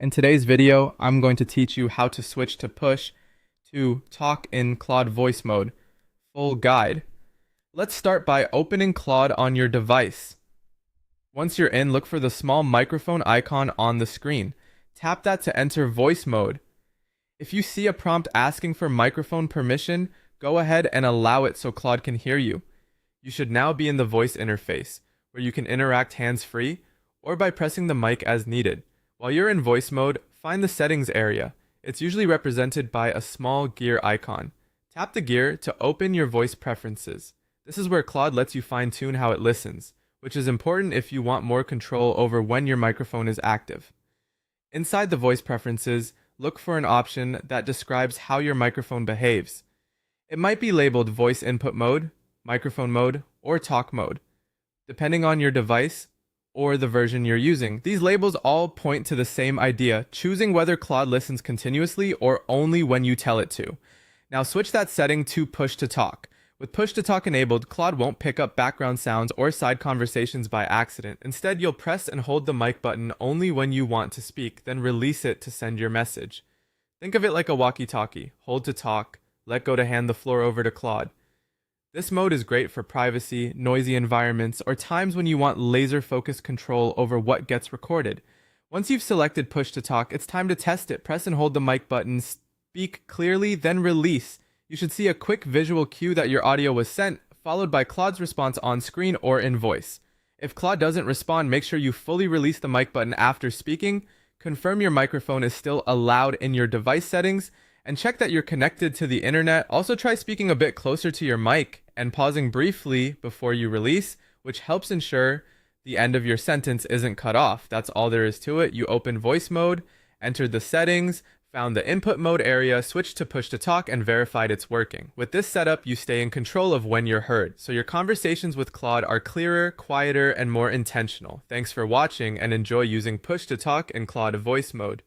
In today's video, I'm going to teach you how to switch to push to talk in Claude Voice Mode. Full guide. Let's start by opening Claude on your device. Once you're in, look for the small microphone icon on the screen. Tap that to enter voice mode. If you see a prompt asking for microphone permission, go ahead and allow it so Claude can hear you. You should now be in the voice interface, where you can interact hands-free or by pressing the mic as needed. While you're in voice mode, find the settings area. It's usually represented by a small gear icon. Tap the gear to open your voice preferences. This is where Claude lets you fine-tune how it listens, which is important if you want more control over when your microphone is active. Inside the voice preferences, look for an option that describes how your microphone behaves. It might be labeled voice input mode, microphone mode, or talk mode, depending on your device or the version you're using. These labels all point to the same idea, choosing whether Claude listens continuously or only when you tell it to. Now switch that setting to push to talk. With push to talk enabled, Claude won't pick up background sounds or side conversations by accident. Instead, you'll press and hold the mic button only when you want to speak, then release it to send your message. Think of it like a walkie-talkie. Hold to talk, let go to hand the floor over to Claude. This mode is great for privacy, noisy environments, or times when you want laser-focused control over what gets recorded. Once you've selected push to talk, it's time to test it. Press and hold the mic button, speak clearly, then release. You should see a quick visual cue that your audio was sent, followed by Claude's response on screen or in voice. If Claude doesn't respond, make sure you fully release the mic button after speaking. Confirm your microphone is still allowed in your device settings, and check that you're connected to the internet. Also try speaking a bit closer to your mic and pausing briefly before you release, which helps ensure the end of your sentence isn't cut off. That's all there is to it. You open voice mode, entered the settings, found the input mode area, switched to push to talk, and verified it's working. With this setup, you stay in control of when you're heard, so your conversations with Claude are clearer, quieter, and more intentional. Thanks for watching, and enjoy using push to talk in Claude Voice Mode.